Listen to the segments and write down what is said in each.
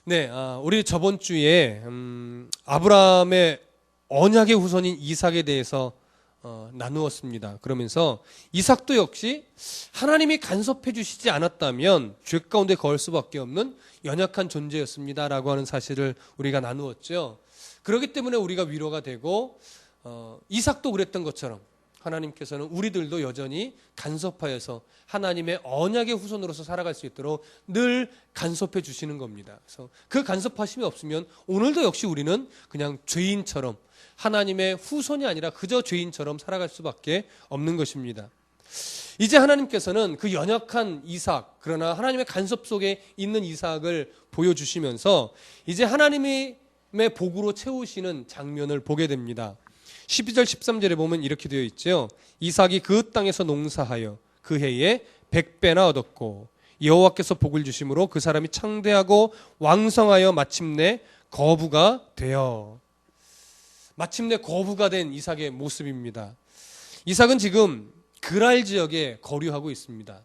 네, 우리 저번 주에 아브라함의 언약의 후손인 이삭에 대해서 나누었습니다. 그러면서 이삭도 역시 하나님이 간섭해 주시지 않았다면 죄 가운데 거할 수밖에 없는 연약한 존재였습니다라고 하는 사실을 우리가 나누었죠. 그렇기 때문에 우리가 위로가 되고 이삭도 그랬던 것처럼 하나님께서는 우리들도 여전히 간섭하여서 하나님의 언약의 후손으로서 살아갈 수 있도록 늘 간섭해 주시는 겁니다. 그래서 그 간섭하심이 없으면 오늘도 역시 우리는 그냥 죄인처럼 하나님의 후손이 아니라 그저 죄인처럼 살아갈 수밖에 없는 것입니다. 이제 하나님께서는 그 연약한 이삭, 그러나 하나님의 간섭 속에 있는 이삭을 보여주시면서 이제 하나님의 복으로 채우시는 장면을 보게 됩니다. 12절 13절에 보면 이렇게 되어 있죠. 이삭이 그 땅에서 농사하여 그 해에 100배나 얻었고 여호와께서 복을 주심으로 그 사람이 창대하고 왕성하여 마침내 거부가 되어. 마침내 거부가 된 이삭의 모습입니다. 이삭은 지금 그랄 지역에 거류하고 있습니다.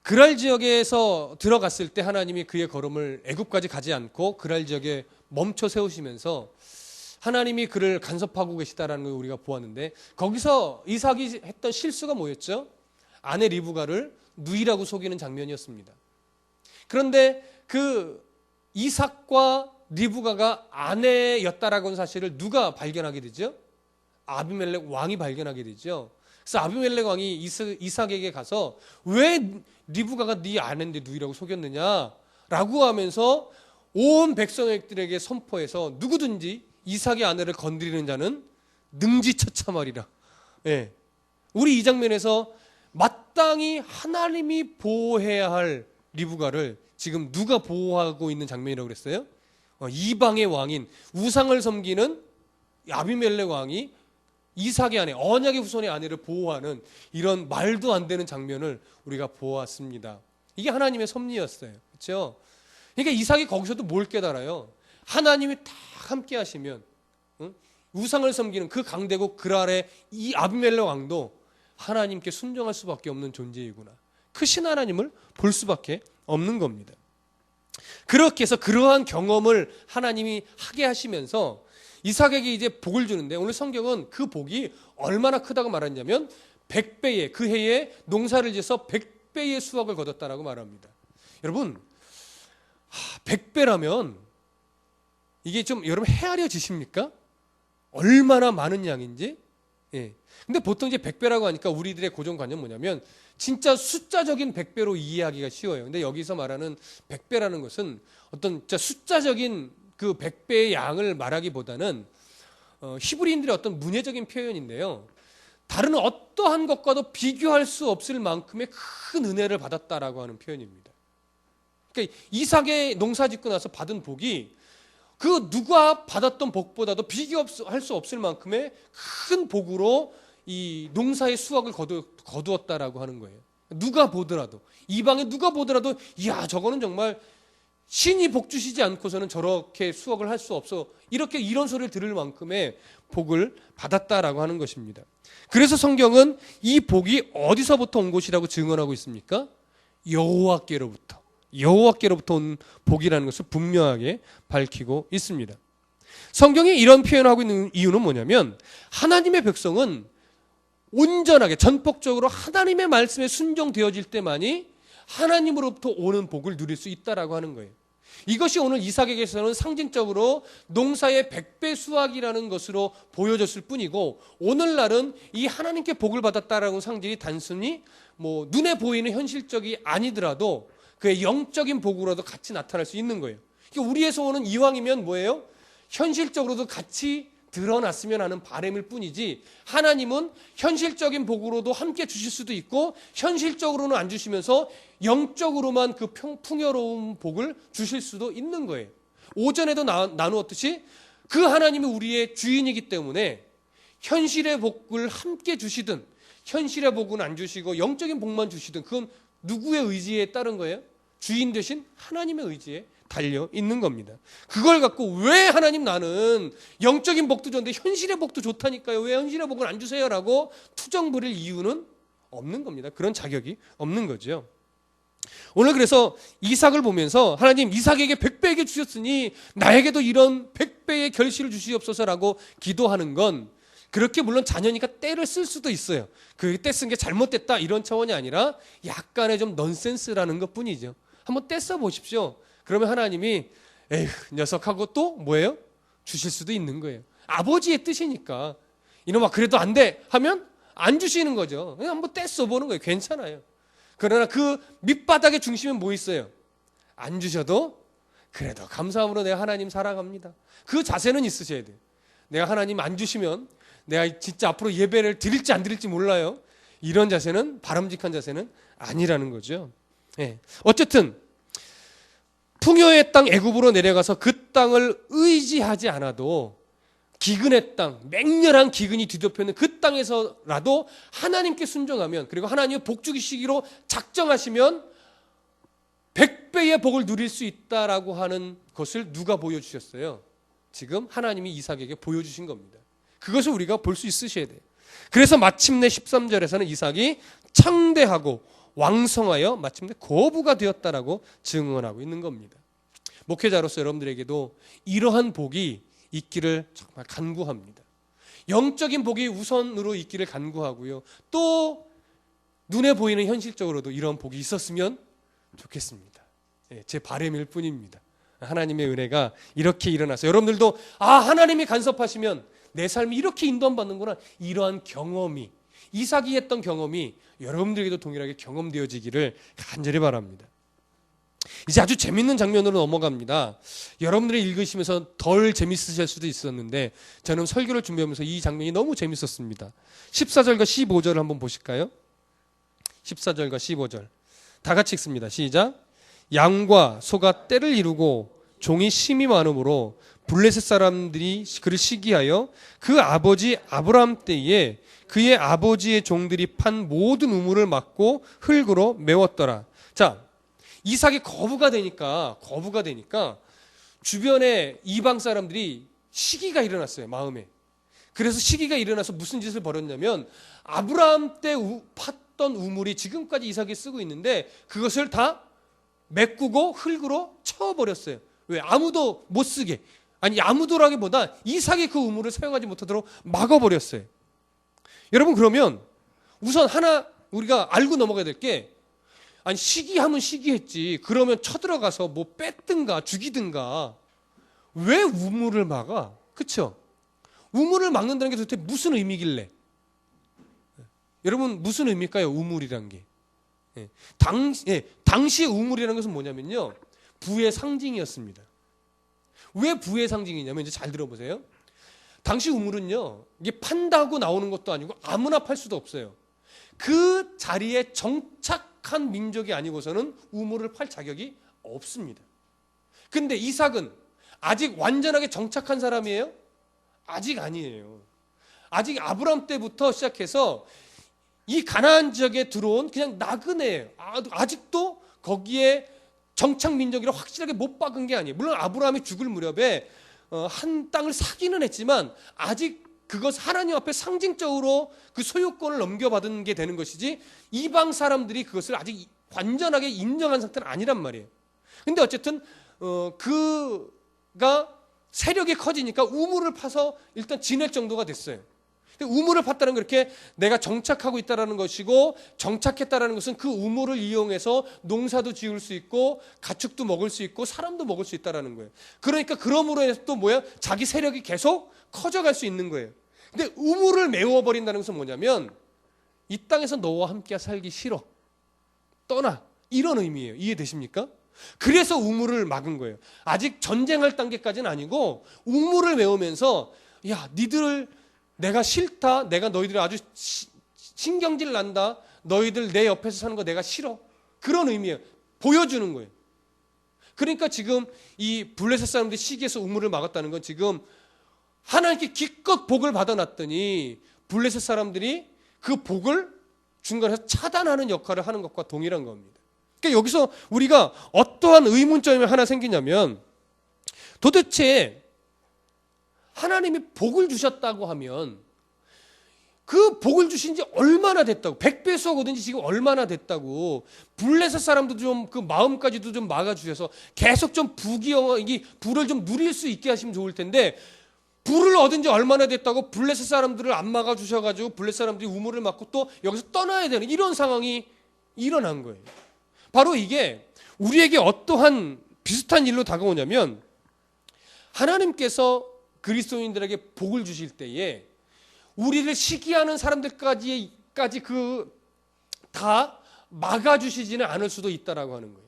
그랄 지역에서 들어갔을 때 하나님이 그의 걸음을 애굽까지 가지 않고 그랄 지역에 멈춰 세우시면서 하나님이 그를 간섭하고 계시다라는 걸 우리가 보았는데, 거기서 이삭이 했던 실수가 뭐였죠? 아내 리브가를 누이라고 속이는 장면이었습니다. 그런데 그 이삭과 리브가가 아내였다라고 하는 사실을 누가 발견하게 되죠? 아비멜렉 왕이 발견하게 되죠. 그래서 아비멜렉 왕이 이삭에게 가서 왜 리브가가 네 아내인데 누이라고 속였느냐라고 하면서 온 백성들에게 선포해서 누구든지 이삭의 아내를 건드리는 자는 능지처참하리라. 예. 우리 이 장면에서 마땅히 하나님이 보호해야 할 리브가를 지금 누가 보호하고 있는 장면이라고 그랬어요? 이방의 왕인 우상을 섬기는 아비멜렉 왕이 이삭의 아내, 언약의 후손의 아내를 보호하는 이런 말도 안 되는 장면을 우리가 보았습니다. 이게 하나님의 섭리였어요. 그렇죠? 그러니까 이삭이 거기서도 뭘 깨달아요? 하나님이 다 함께 하시면 우상을 섬기는 그 강대국 그랄의 이 아비멜렉 왕도 하나님께 순종할 수밖에 없는 존재이구나. 크신 하나님을 볼 수밖에 없는 겁니다. 그렇게 해서 그러한 경험을 하나님이 하게 하시면서 이삭에게 이제 복을 주는데, 오늘 성경은 그 복이 얼마나 크다고 말했냐면 100배의, 그 해에 농사를 지어서 100배의 수확을 거뒀다라고 말합니다. 여러분 100배라면 이게 좀 여러분 헤아려지십니까? 얼마나 많은 양인지. 예. 근데 보통 이제 100배라고 하니까 우리들의 고정관념 뭐냐면 진짜 숫자적인 100배로 이해하기가 쉬워요. 근데 여기서 말하는 100배라는 것은 어떤 진짜 숫자적인 그 100배의 양을 말하기보다는 히브리인들의 어떤 문예적인 표현인데요. 다른 어떠한 것과도 비교할 수 없을 만큼의 큰 은혜를 받았다라고 하는 표현입니다. 그러니까 이삭의 농사 짓고 나서 받은 복이 그 누가 받았던 복보다도 비교할 수 없을 만큼의 큰 복으로 이 농사의 수확을 거두었다라고 하는 거예요. 누가 보더라도, 이방에 누가 보더라도 이야 저거는 정말 신이 복 주시지 않고서는 저렇게 수확을 할 수 없어, 이렇게 이런 소리를 들을 만큼의 복을 받았다라고 하는 것입니다. 그래서 성경은 이 복이 어디서부터 온 것이라고 증언하고 있습니까? 여호와께로부터 온 복이라는 것을 분명하게 밝히고 있습니다. 성경이 이런 표현을 하고 있는 이유는 뭐냐면 하나님의 백성은 온전하게 전폭적으로 하나님의 말씀에 순종되어질 때만이 하나님으로부터 오는 복을 누릴 수 있다라고 하는 거예요. 이것이 오늘 이삭에게서는 상징적으로 농사의 100배 수확이라는 것으로 보여졌을 뿐이고, 오늘날은 이 하나님께 복을 받았다라는 상징이 단순히 뭐 눈에 보이는 현실적이 아니더라도 그의 영적인 복으로도 같이 나타날 수 있는 거예요. 그러니까 우리에서 오는 이왕이면 뭐예요? 현실적으로도 같이 드러났으면 하는 바람일 뿐이지, 하나님은 현실적인 복으로도 함께 주실 수도 있고 현실적으로는 안 주시면서 영적으로만 그 풍요로운 복을 주실 수도 있는 거예요. 오전에도 나누었듯이 그 하나님이 우리의 주인이기 때문에 현실의 복을 함께 주시든 현실의 복은 안 주시고 영적인 복만 주시든 그건 누구의 의지에 따른 거예요? 주인 되신 하나님의 의지에 달려 있는 겁니다. 그걸 갖고 왜 하나님 나는 영적인 복도 좋은데 현실의 복도 좋다니까요, 왜 현실의 복을 안 주세요라고 투정 부릴 이유는 없는 겁니다. 그런 자격이 없는 거죠. 오늘 그래서 이삭을 보면서 하나님 이삭에게 100배에게 주셨으니 나에게도 이런 100배의 결실을 주시옵소서라고 기도하는 건 그렇게 물론 자녀니까 때를 쓸 수도 있어요. 그 때 쓴 게 잘못됐다 이런 차원이 아니라 약간의 좀 넌센스라는 것뿐이죠. 한번 때 써보십시오. 그러면 하나님이 에휴 녀석하고 또 뭐예요? 주실 수도 있는 거예요. 아버지의 뜻이니까 이놈아 그래도 안 돼 하면 안 주시는 거죠. 그냥 한번 때 써보는 거예요. 괜찮아요. 그러나 그 밑바닥의 중심은 뭐 있어요? 안 주셔도 그래도 감사함으로 내가 하나님 살아갑니다. 그 자세는 있으셔야 돼요. 내가 하나님 안 주시면 내가 진짜 앞으로 예배를 드릴지 안 드릴지 몰라요. 이런 자세는 바람직한 자세는 아니라는 거죠. 예. 어쨌든 풍요의 땅 애굽으로 내려가서 그 땅을 의지하지 않아도 기근의 땅, 맹렬한 기근이 뒤덮여있는 그 땅에서라도 하나님께 순종하면 그리고 하나님의 복 주시기로 작정하시면 100배의 복을 누릴 수 있다라고 하는 것을 누가 보여주셨어요? 지금 하나님이 이삭에게 보여주신 겁니다. 그것을 우리가 볼 수 있으셔야 돼요. 그래서 마침내 13절에서는 이삭이 창대하고 왕성하여 마침내 거부가 되었다라고 증언하고 있는 겁니다. 목회자로서 여러분들에게도 이러한 복이 있기를 정말 간구합니다. 영적인 복이 우선으로 있기를 간구하고요. 또 눈에 보이는 현실적으로도 이런 복이 있었으면 좋겠습니다. 제 바람일 뿐입니다. 하나님의 은혜가 이렇게 일어나서 여러분들도 하나님이 간섭하시면 내 삶이 이렇게 인도받는구나 이러한 경험이 이삭이 했던 경험이 여러분들에게도 동일하게 경험되어지기를 간절히 바랍니다. 이제 아주 재밌는 장면으로 넘어갑니다. 여러분들이 읽으시면서 덜 재밌으실 수도 있었는데 저는 설교를 준비하면서 이 장면이 너무 재밌었습니다. 14절과 15절을 한번 보실까요? 14절과 15절 다 같이 읽습니다. 시작. 양과 소가 떼를 이루고 종이 심이 많으므로 블레셋 사람들이 그를 시기하여 그 아버지 아브라함 때에 그의 아버지의 종들이 판 모든 우물을 막고 흙으로 메웠더라. 자, 이삭이 거부가 되니까 주변에 이방 사람들이 시기가 일어났어요. 마음에. 그래서 시기가 일어나서 무슨 짓을 벌였냐면 아브라함 때 팠던 우물이 지금까지 이삭이 쓰고 있는데 그것을 다 메꾸고 흙으로 쳐버렸어요. 왜? 아무도 못 쓰게. 아니 아무도라기보다 이삭이 그 우물을 사용하지 못하도록 막아버렸어요. 여러분 그러면 우선 하나 우리가 알고 넘어가야 될 게 아니 시기하면 시기했지. 그러면 쳐들어가서 뭐 뺐든가 죽이든가 왜 우물을 막아? 그렇죠? 우물을 막는다는 게 도대체 무슨 의미길래? 여러분 무슨 의미일까요? 우물이란 게. 당시의 우물이라는 것은 뭐냐면요. 부의 상징이었습니다. 왜 부의 상징이냐면 이제 잘 들어보세요. 당시 우물은요. 이게 판다고 나오는 것도 아니고 아무나 팔 수도 없어요. 그 자리에 정착한 민족이 아니고서는 우물을 팔 자격이 없습니다. 근데 이삭은 아직 완전하게 정착한 사람이에요? 아직 아니에요. 아직 아브라함 때부터 시작해서 이 가나안 지역에 들어온 그냥 나그네예요. 아직도 거기에 정착 민족이라 확실하게 못 박은 게 아니에요. 물론 아브라함이 죽을 무렵에 한 땅을 사기는 했지만 아직 그것 하나님 앞에 상징적으로 그 소유권을 넘겨받은 게 되는 것이지 이방 사람들이 그것을 아직 완전하게 인정한 상태는 아니란 말이에요. 근데 어쨌든 그가 세력이 커지니까 우물을 파서 일단 지낼 정도가 됐어요. 우물을 팠다는 건 그렇게 내가 정착하고 있다는 것이고 정착했다는 것은 그 우물을 이용해서 농사도 지을 수 있고 가축도 먹을 수 있고 사람도 먹을 수 있다는 거예요. 그러니까 그럼으로 해서 또 자기 세력이 계속 커져갈 수 있는 거예요. 근데 우물을 메워버린다는 것은 뭐냐면 이 땅에서 너와 함께 살기 싫어. 떠나. 이런 의미예요. 이해되십니까? 그래서 우물을 막은 거예요. 아직 전쟁할 단계까지는 아니고 우물을 메우면서 야 니들 내가 싫다. 내가 너희들 아주 신경질 난다. 너희들 내 옆에서 사는 거 내가 싫어. 그런 의미예요. 보여주는 거예요. 그러니까 지금 이 블레셋 사람들이 시기에서 우물을 막았다는 건 지금 하나님께 기껏 복을 받아놨더니 블레셋 사람들이 그 복을 중간에서 차단하는 역할을 하는 것과 동일한 겁니다. 그러니까 여기서 우리가 어떠한 의문점이 하나 생기냐면 도대체 하나님이 복을 주셨다고 하면 그 복을 주신 지 얼마나 됐다고, 100배수가 거둔 지 지금 얼마나 됐다고. 블레셋 사람도 좀 그 마음까지도 좀 막아주셔서 계속 좀 불을 좀 누릴 수 있게 하시면 좋을 텐데, 불을 얻은 지 얼마나 됐다고 블레셋 사람들을 안 막아주셔가지고 블레셋 사람들이 우물을 막고 또 여기서 떠나야 되는 이런 상황이 일어난 거예요. 바로 이게 우리에게 어떠한 비슷한 일로 다가오냐면, 하나님께서 그리스도인들에게 복을 주실 때에 우리를 시기하는 사람들까지 다 막아주시지는 않을 수도 있다라고 하는 거예요.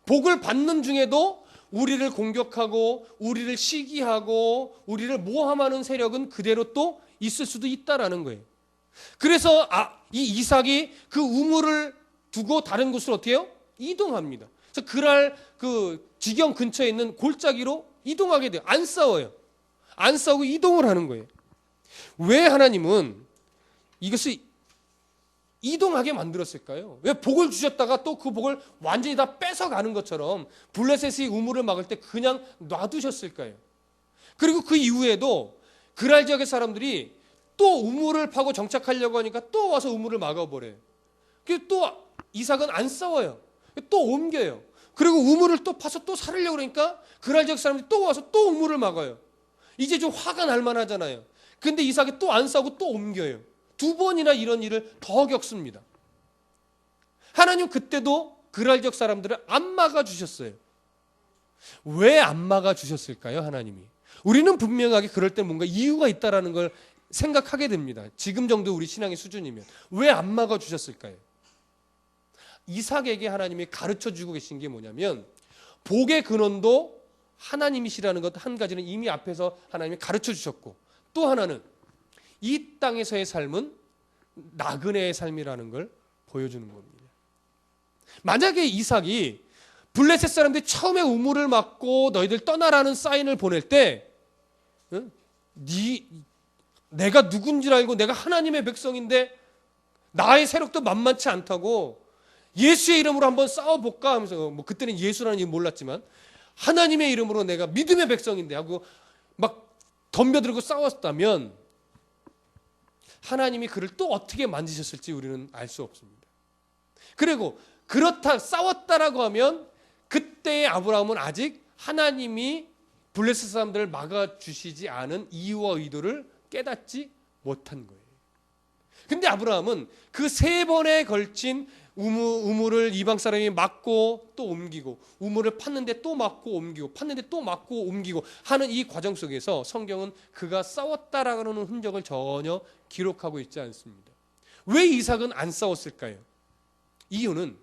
복을 받는 중에도 우리를 공격하고 우리를 시기하고 우리를 모함하는 세력은 그대로 또 있을 수도 있다라는 거예요. 그래서 이 이삭이 그 우물을 두고 다른 곳으로 어떻게 해요? 이동합니다. 그래서 그랄 그 지경 근처에 있는 골짜기로 이동하게 돼요. 안 싸워요. 안 싸우고 이동을 하는 거예요. 왜 하나님은 이것을 이동하게 만들었을까요? 왜 복을 주셨다가 또 그 복을 완전히 다 뺏어가는 것처럼 블레셋의 우물을 막을 때 그냥 놔두셨을까요? 그리고 그 이후에도 그랄 지역의 사람들이 또 우물을 파고 정착하려고 하니까 또 와서 우물을 막아버려요. 그래서 또 이삭은 안 싸워요. 또 옮겨요. 그리고 우물을 또 파서 또 살으려고 그러니까 그랄 지역 사람들이 또 와서 또 우물을 막아요. 이제 좀 화가 날 만하잖아요. 근데 이삭이 또 안 싸우고 또 옮겨요. 2번이나 이런 일을 더 겪습니다. 하나님 그때도 그랄 지역 사람들을 안 막아주셨어요. 왜 안 막아주셨을까요, 하나님이? 우리는 분명하게 그럴 때 뭔가 이유가 있다라는 걸 생각하게 됩니다. 지금 정도 우리 신앙의 수준이면. 왜 안 막아주셨을까요? 이삭에게 하나님이 가르쳐주고 계신 게 뭐냐면, 복의 근원도 하나님이시라는 것 한 가지는 이미 앞에서 하나님이 가르쳐주셨고, 또 하나는 이 땅에서의 삶은 나그네의 삶이라는 걸 보여주는 겁니다. 만약에 이삭이 블레셋 사람들이 처음에 우물을 막고 너희들 떠나라는 사인을 보낼 때, 내가 누군지 알고 내가 하나님의 백성인데 나의 세력도 만만치 않다고 예수의 이름으로 한번 싸워볼까 하면서, 뭐 그때는 예수라는 이름 몰랐지만 하나님의 이름으로 내가 믿음의 백성인데 하고 막 덤벼들고 싸웠다면 하나님이 그를 또 어떻게 만지셨을지 우리는 알 수 없습니다. 그리고 그렇다 싸웠다라고 하면 그때의 아브라함은 아직 하나님이 블레셋 사람들을 막아주시지 않은 이유와 의도를 깨닫지 못한 거예요. 근데 아브라함은 그 3번에 걸친 우물을 이방 사람이 막고 또 옮기고, 우물을 팠는데 또 막고 옮기고, 팠는데 또 막고 옮기고 하는 이 과정 속에서 성경은 그가 싸웠다라는 흔적을 전혀 기록하고 있지 않습니다. 왜 이삭은 안 싸웠을까요? 이유는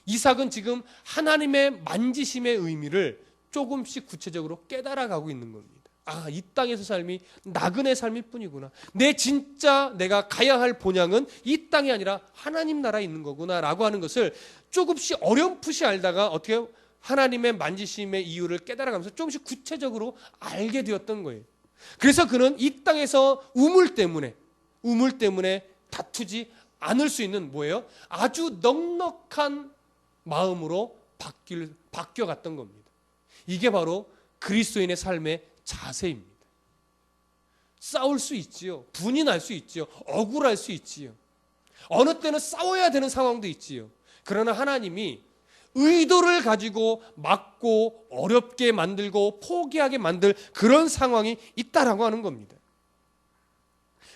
이삭은 지금 하나님의 만지심의 의미를 조금씩 구체적으로 깨달아가고 있는 겁니다. 이 땅에서 삶이 나그네 삶일 뿐이구나. 내가 가야 할 본향은 이 땅이 아니라 하나님 나라에 있는 거구나 라고 하는 것을 조금씩 어렴풋이 알다가 어떻게 하나님의 만지심의 이유를 깨달아가면서 조금씩 구체적으로 알게 되었던 거예요. 그래서 그는 이 땅에서 우물 때문에 다투지 않을 수 있는 뭐예요? 아주 넉넉한 마음으로 바뀌어갔던 겁니다. 이게 바로 그리스도인의 삶의 자세입니다. 싸울 수 있지요. 분이 날 수 있지요. 억울할 수 있지요. 어느 때는 싸워야 되는 상황도 있지요. 그러나 하나님이 의도를 가지고 막고 어렵게 만들고 포기하게 만들 그런 상황이 있다라고 하는 겁니다.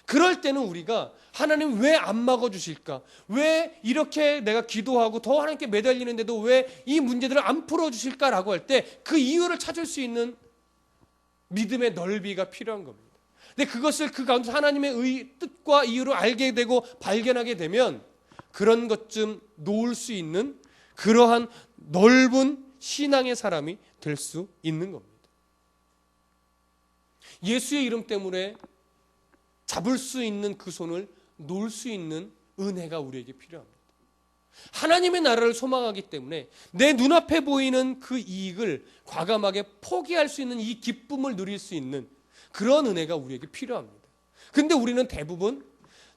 그럴 때는 우리가 하나님 왜 안 막아주실까? 왜 이렇게 내가 기도하고 더 하나님께 매달리는데도 왜 이 문제들을 안 풀어주실까라고 할 때 그 이유를 찾을 수 있는 믿음의 넓이가 필요한 겁니다. 근데 그것을 그 가운데 하나님의 뜻과 이유를 알게 되고 발견하게 되면 그런 것 좀 놓을 수 있는 그러한 넓은 신앙의 사람이 될 수 있는 겁니다. 예수의 이름 때문에 잡을 수 있는 그 손을 놓을 수 있는 은혜가 우리에게 필요합니다. 하나님의 나라를 소망하기 때문에 내 눈앞에 보이는 그 이익을 과감하게 포기할 수 있는 이 기쁨을 누릴 수 있는 그런 은혜가 우리에게 필요합니다. 근데 우리는 대부분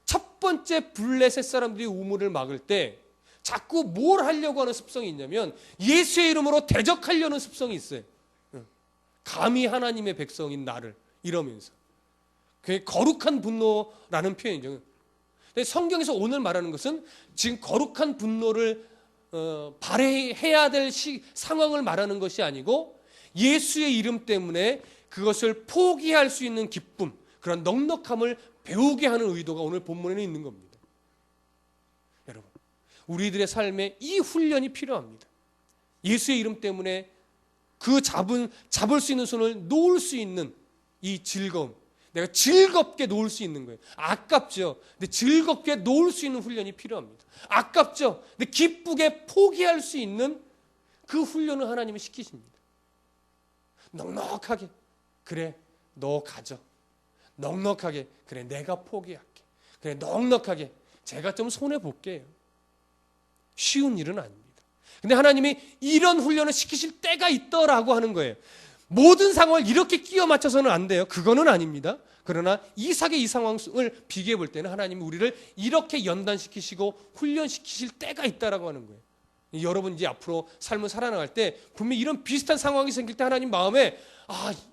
첫 번째 블레셋 사람들이 우물을 막을 때 자꾸 뭘 하려고 하는 습성이 있냐면 예수의 이름으로 대적하려는 습성이 있어요. 감히 하나님의 백성인 나를 이러면서 그게 거룩한 분노라는 표현이죠. 근데 성경에서 오늘 말하는 것은 지금 거룩한 분노를 발휘해야 될 상황을 말하는 것이 아니고 예수의 이름 때문에 그것을 포기할 수 있는 기쁨, 그런 넉넉함을 배우게 하는 의도가 오늘 본문에는 있는 겁니다. 여러분, 우리들의 삶에 이 훈련이 필요합니다. 예수의 이름 때문에 그 잡을 수 있는 손을 놓을 수 있는 이 즐거움, 내가 즐겁게 놓을 수 있는 거예요. 아깝죠. 근데 즐겁게 놓을 수 있는 훈련이 필요합니다. 아깝죠. 근데 기쁘게 포기할 수 있는 그 훈련을 하나님이 시키십니다. 넉넉하게, 그래 너 가져. 넉넉하게, 그래 내가 포기할게. 그래 넉넉하게, 제가 좀 손해볼게요. 쉬운 일은 아닙니다. 근데 하나님이 이런 훈련을 시키실 때가 있더라고 하는 거예요. 모든 상황을 이렇게 끼워 맞춰서는 안 돼요. 그거는 아닙니다. 그러나 이삭의 이 상황을 비교해 볼 때는 하나님이 우리를 이렇게 연단시키시고 훈련시키실 때가 있다라고 하는 거예요. 여러분 이제 앞으로 삶을 살아나갈 때 분명히 이런 비슷한 상황이 생길 때 하나님 마음에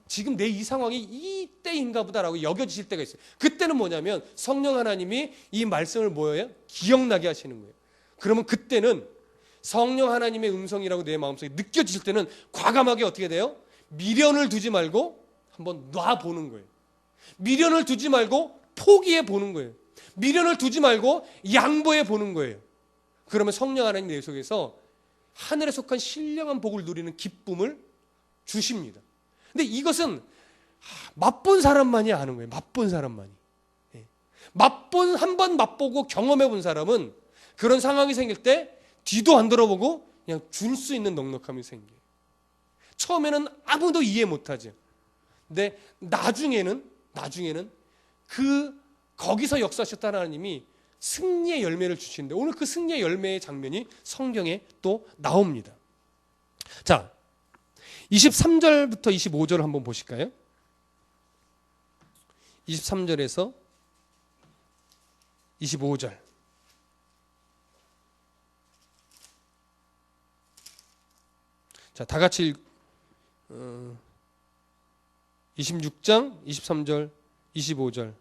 지금 내 이 상황이 이때인가 보다라고 여겨지실 때가 있어요. 그때는 뭐냐면 성령 하나님이 이 말씀을 뭐예요? 기억나게 하시는 거예요. 그러면 그때는 성령 하나님의 음성이라고 내 마음속에 느껴질 때는 과감하게 어떻게 돼요? 미련을 두지 말고 한번 놔보는 거예요. 미련을 두지 말고 포기해 보는 거예요. 미련을 두지 말고 양보해 보는 거예요. 그러면 성령 하나님 내 속에서 하늘에 속한 신령한 복을 누리는 기쁨을 주십니다. 근데 이것은 맛본 사람만이 아는 거예요. 맛본 사람만이. 한 번 맛보고 경험해 본 사람은 그런 상황이 생길 때 뒤도 안 돌아보고 그냥 줄 수 있는 넉넉함이 생겨요. 처음에는 아무도 이해 못하죠. 근데 나중에는 거기서 역사하셨다는 하나님이 승리의 열매를 주시는데 오늘 그 승리의 열매의 장면이 성경에 또 나옵니다. 자, 23절부터 25절 한번 보실까요? 23절에서 25절. 자, 다 같이 26장 23절 25절.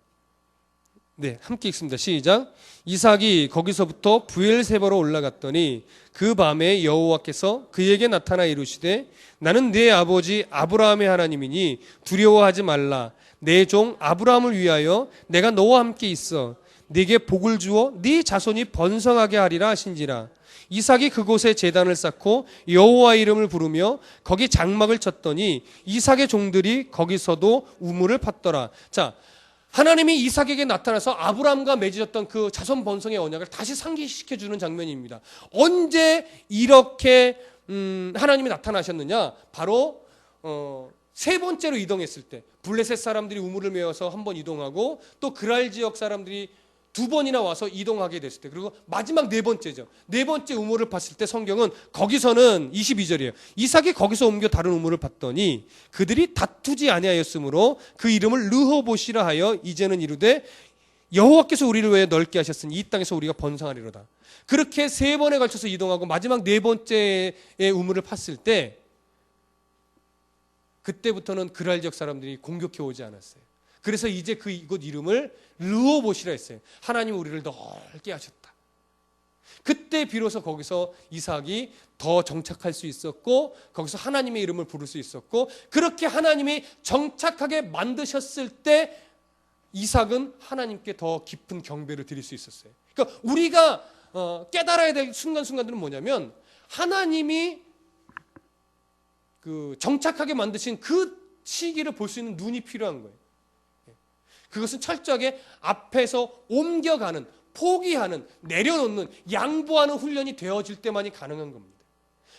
네, 함께 읽습니다. 시작. 이삭이 거기서부터 브엘세바로 올라갔더니 그 밤에 여호와께서 그에게 나타나 이르시되 나는 네 아버지 아브라함의 하나님이니 두려워하지 말라. 내 종 아브라함을 위하여 내가 너와 함께 있어 네게 복을 주어 네 자손이 번성하게 하리라 하신지라. 이삭이 그곳에 제단을 쌓고 여호와 이름을 부르며 거기 장막을 쳤더니 이삭의 종들이 거기서도 우물을 팠더라. 자, 하나님이 이삭에게 나타나서 아브라함과 맺으셨던 그 자손 번성의 언약을 다시 상기시켜주는 장면입니다. 언제 이렇게 하나님이 나타나셨느냐? 바로 세 번째로 이동했을 때 블레셋 사람들이 우물을 메워서 한 번 이동하고 또 그랄 지역 사람들이 두 번이나 와서 이동하게 됐을 때, 그리고 마지막 네 번째죠. 네 번째 우물을 팠을 때 성경은 거기서는 22절이에요. 이삭이 거기서 옮겨 다른 우물을 팠더니 그들이 다투지 아니하였으므로 그 이름을 르호봇이라 하여 이제는 이르되 여호와께서 우리를 위해 넓게 하셨으니 이 땅에서 우리가 번성하리로다. 그렇게 세 번에 걸쳐서 이동하고 마지막 네 번째의 우물을 팠을 때 그때부터는 그랄 지역 사람들이 공격해 오지 않았어요. 그래서 이제 그 이곳 이름을 르호봇이라 했어요. 하나님이 우리를 넓게 하셨다. 그때 비로소 거기서 이삭이 더 정착할 수 있었고 거기서 하나님의 이름을 부를 수 있었고 그렇게 하나님이 정착하게 만드셨을 때 이삭은 하나님께 더 깊은 경배를 드릴 수 있었어요. 그러니까 우리가 깨달아야 될 순간순간들은 뭐냐면 하나님이 그 정착하게 만드신 그 시기를 볼 수 있는 눈이 필요한 거예요. 그것은 철저하게 앞에서 옮겨가는, 포기하는, 내려놓는, 양보하는 훈련이 되어질 때만이 가능한 겁니다.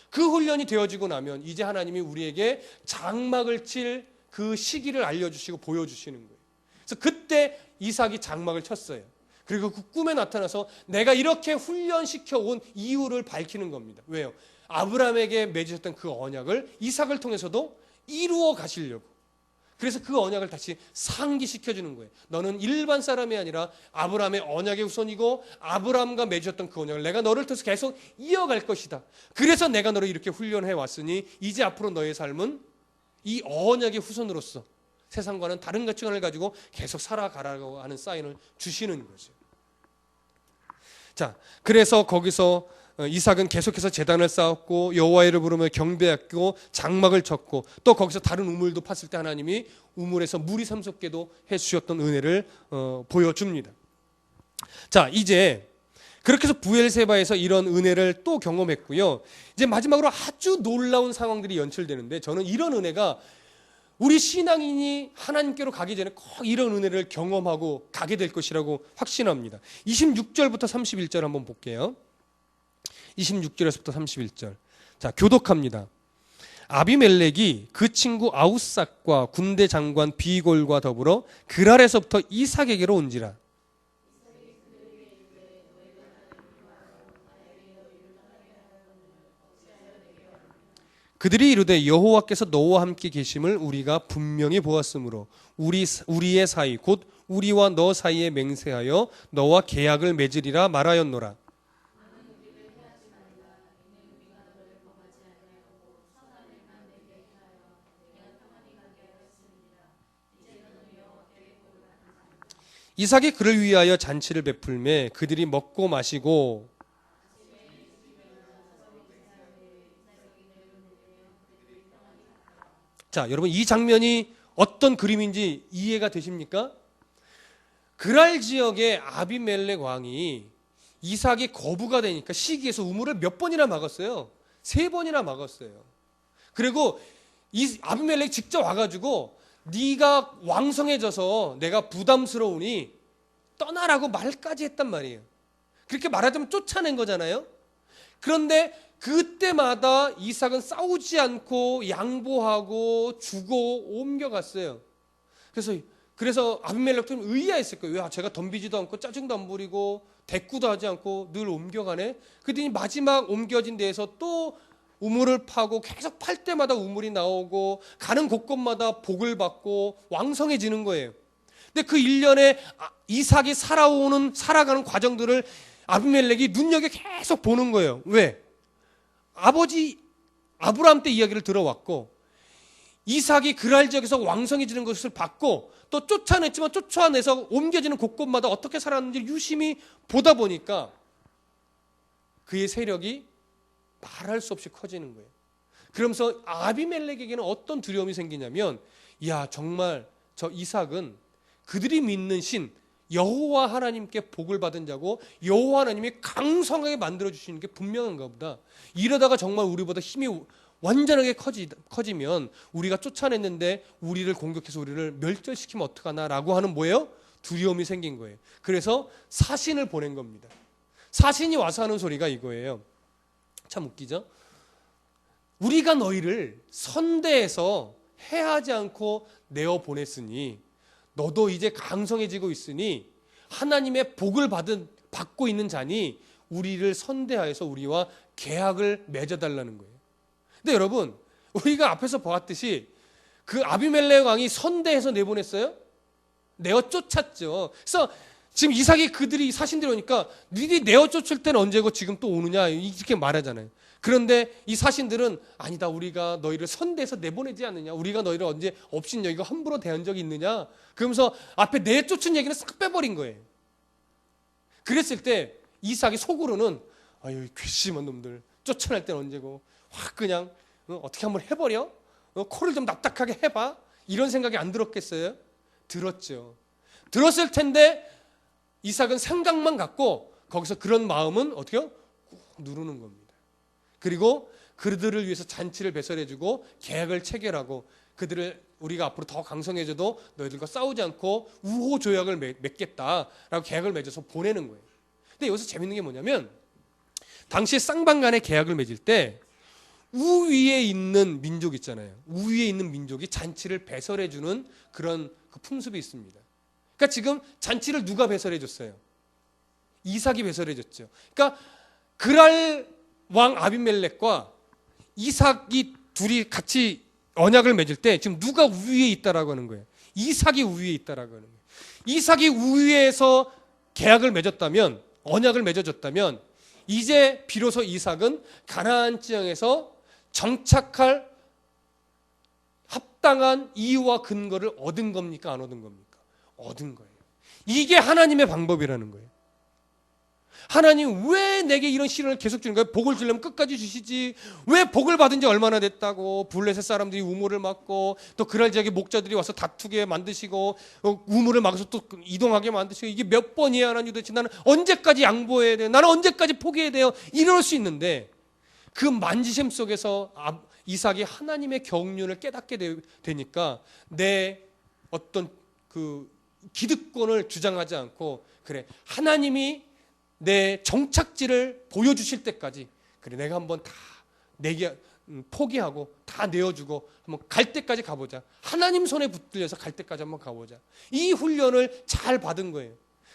그 훈련이 되어지고 나면 이제 하나님이 우리에게 장막을 칠 그 시기를 알려주시고 보여주시는 거예요. 그래서 그때 이삭이 장막을 쳤어요. 그리고 그 꿈에 나타나서 내가 이렇게 훈련시켜 온 이유를 밝히는 겁니다. 왜요? 아브라함에게 맺으셨던 그 언약을 이삭을 통해서도 이루어 가시려고. 그래서 그 언약을 다시 상기시켜주는 거예요. 너는 일반 사람이 아니라 아브라함의 언약의 후손이고 아브라함과 맺었던 그 언약을 내가 너를 통해서 계속 이어갈 것이다. 그래서 내가 너를 이렇게 훈련해 왔으니 이제 앞으로 너의 삶은 이 언약의 후손으로서 세상과는 다른 가치관을 가지고 계속 살아가라고 하는 사인을 주시는 거죠. 자, 그래서 거기서 이삭은 계속해서 제단을 쌓았고 여호와의 이름을 부르며 경배했고 장막을 쳤고 또 거기서 다른 우물도 팠을 때 하나님이 우물에서 물이 샘솟게도 해주셨던 은혜를 보여줍니다. 자, 이제 그렇게 해서 부엘세바에서 이런 은혜를 또 경험했고요. 이제 마지막으로 아주 놀라운 상황들이 연출되는데 저는 이런 은혜가 우리 신앙인이 하나님께로 가기 전에 꼭 이런 은혜를 경험하고 가게 될 것이라고 확신합니다. 26절부터 31절 한번 볼게요. 26절에서부터 31절. 자, 교독합니다. 아비멜렉이 그 친구 아우삭과 군대 장관 비골과 더불어 그랄에서부터 이삭에게로 온지라. 그들이 이르되 여호와께서 너와 함께 계심을 우리가 분명히 보았으므로 우리의 사이 곧 우리와 너 사이에 맹세하여 너와 계약을 맺으리라 말하였노라. 이삭이 그를 위하여 잔치를 베풀매 그들이 먹고 마시고. 자, 여러분 이 장면이 어떤 그림인지 이해가 되십니까? 그랄 지역의 아비멜렉 왕이 이삭이 거부가 되니까 시기에서 우물을 몇 번이나 막았어요. 3번이나 막았어요. 그리고 이 아비멜렉 직접 와가지고 네가 왕성해져서 내가 부담스러우니 떠나라고 말까지 했단 말이에요. 그렇게 말하자면 쫓아낸 거잖아요. 그런데 그때마다 이삭은 싸우지 않고 양보하고 주고 옮겨갔어요. 그래서 아비멜렉도 좀 의아했을 거예요. 야, 제가 덤비지도 않고 짜증도 안 부리고 대꾸도 하지 않고 늘 옮겨가네. 그랬더니 마지막 옮겨진 데에서 또 우물을 파고 계속 팔 때마다 우물이 나오고 가는 곳곳마다 복을 받고 왕성해지는 거예요. 근데 그 1년에 이삭이 살아가는 과정들을 아비멜렉이 눈여겨 계속 보는 거예요. 왜? 아버지 아브라함 때 이야기를 들어왔고 이삭이 그랄 지역에서 왕성해지는 것을 봤고 또 쫓아냈지만 쫓아내서 옮겨지는 곳곳마다 어떻게 살았는지 유심히 보다 보니까 그의 세력이 말할 수 없이 커지는 거예요. 그러면서 아비멜렉에게는 어떤 두려움이 생기냐면 야, 정말 저 이삭은 그들이 믿는 신 여호와 하나님께 복을 받은 자고 여호와 하나님이 강성하게 만들어주시는 게 분명한가 보다. 이러다가 정말 우리보다 힘이 완전하게 커지면 우리가 쫓아냈는데 우리를 공격해서 우리를 멸절시키면 어떡하나라고 하는 뭐예요? 두려움이 생긴 거예요. 그래서 사신을 보낸 겁니다. 사신이 와서 하는 소리가 이거예요. 참 웃기죠? 우리가 너희를 선대해서 해하지 않고 내어보냈으니 너도 이제 강성해지고 있으니 하나님의 복을 받고 있는 자니 우리를 선대하여서 우리와 계약을 맺어달라는 거예요. 근데 여러분, 우리가 앞에서 보았듯이 그 아비멜렉 왕이 선대해서 내보냈어요? 내어 쫓았죠. 그래서 지금 이삭이 그들이 사신들이 오니까 니들이 내어 쫓을 때는 언제고 지금 또 오느냐 이렇게 말하잖아요. 그런데 이 사신들은 아니다, 우리가 너희를 선대해서 내보내지 않느냐, 우리가 너희를 언제 없인 여기가 함부로 대한 적이 있느냐, 그러면서 앞에 내쫓은 얘기는 싹 빼버린 거예요. 그랬을 때 이삭이 속으로는 아유, 괘씸한 놈들 쫓아낼 때는 언제고 확 그냥 어떻게 한번 해버려, 코를 좀 납작하게 해봐, 이런 생각이 안 들었겠어요? 들었죠. 들었을 텐데 이삭은 생각만 갖고 거기서 그런 마음은 어떻게요? 꾹 누르는 겁니다. 그리고 그들을 위해서 잔치를 배설해주고 계약을 체결하고 그들을 우리가 앞으로 더 강성해져도 너희들과 싸우지 않고 우호 조약을 맺겠다라고 계약을 맺어서 보내는 거예요. 근데 여기서 재밌는 게 뭐냐면 당시에 쌍방간의 계약을 맺을 때 우위에 있는 민족 있잖아요. 우위에 있는 민족이 잔치를 배설해주는 그런 그 풍습이 있습니다. 그러니까 지금 잔치를 누가 배설해줬어요? 이삭이 배설해줬죠. 그러니까 그랄 왕 아비멜렉과 이삭이 둘이 같이 언약을 맺을 때 지금 누가 우위에 있다라고 하는 거예요? 이삭이 우위에 있다라고 하는 거예요. 이삭이 우위에서 계약을 맺었다면, 언약을 맺어줬다면 이제 비로소 이삭은 가나안 지형에서 정착할 합당한 이유와 근거를 얻은 겁니까? 안 얻은 겁니까? 얻은 거예요. 이게 하나님의 방법이라는 거예요. 하나님 왜 내게 이런 시련을 계속 주는 거예요? 복을 주려면 끝까지 주시지. 왜 복을 받은 지 얼마나 됐다고 블레셋 사람들이 우물을 막고 또 그랄 지역의 목자들이 와서 다투게 만드시고 우물을 막아서 또 이동하게 만드시고 이게 몇 번이야 하나님 도대체 나는 언제까지 양보해야 돼요? 나는 언제까지 포기해야 돼요? 이럴 수 있는데 그 만지심 속에서 이삭이 하나님의 경륜을 깨닫게 되니까 내 어떤 그 기득권을 주장하지 않고 그래 하나님이 내 정착지를 보여주실 때까지 그래 내가 한번 다 내게 포기하고 다 내어주고 한번 갈 때까지 가보자. 하나님 손에 붙들려서 갈 때까지 한번 가보자. 이 훈련을 잘 받은 거예요.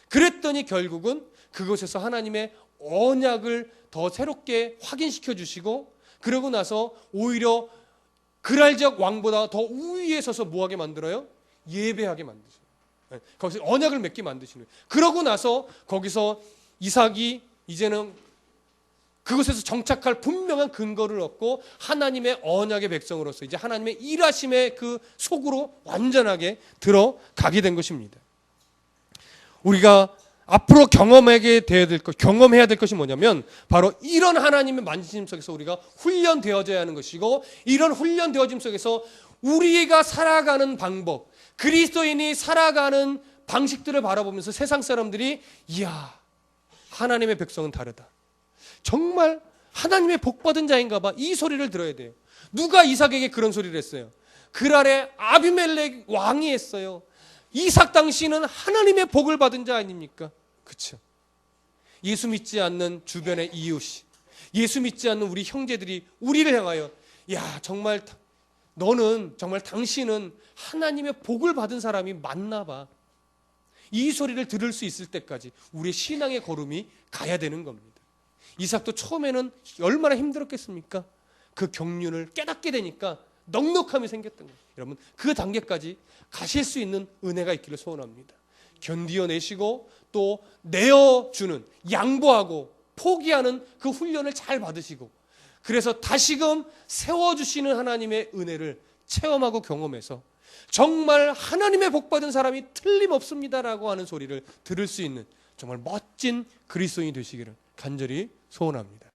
그랬더니 결국은 그곳에서 하나님의 언약을 더 새롭게 확인시켜 주시고 그러고 나서 오히려 그랄 지역 왕보다 더 우위에 서서 뭐하게 만들어요? 예배하게 만드셔요. 거기서 언약을 맺게 만드시는 거예요. 그러고 나서 거기서 이삭이 이제는 그곳에서 정착할 분명한 근거를 얻고 하나님의 언약의 백성으로서 이제 하나님의 일하심의 그 속으로 완전하게 들어가게 된 것입니다. 우리가 앞으로 경험해야 될 것이 뭐냐면 바로 이런 하나님의 만지심 속에서 우리가 훈련되어져야 하는 것이고 이런 훈련되어짐 속에서 우리가 살아가는 방법, 그리스도인이 살아가는 방식들을 바라보면서 세상 사람들이 이야 하나님의 백성은 다르다. 정말 하나님의 복받은 자인가 봐. 이 소리를 들어야 돼요. 누가 이삭에게 그런 소리를 했어요? 그랄에 아비멜렉 왕이 했어요. 이삭 당시는 하나님의 복을 받은 자 아닙니까? 그렇죠. 예수 믿지 않는 주변의 이웃이, 예수 믿지 않는 우리 형제들이 우리를 향하여 야 정말 정말 당신은 하나님의 복을 받은 사람이 맞나 봐. 이 소리를 들을 수 있을 때까지 우리의 신앙의 걸음이 가야 되는 겁니다. 이삭도 처음에는 얼마나 힘들었겠습니까? 그 경륜을 깨닫게 되니까 넉넉함이 생겼던 거예요. 여러분 그 단계까지 가실 수 있는 은혜가 있기를 소원합니다. 견디어내시고 또 내어주는 양보하고 포기하는 그 훈련을 잘 받으시고 그래서 다시금 세워주시는 하나님의 은혜를 체험하고 경험해서 정말 하나님의 복받은 사람이 틀림없습니다라고 하는 소리를 들을 수 있는 정말 멋진 그리스도인이 되시기를 간절히 소원합니다.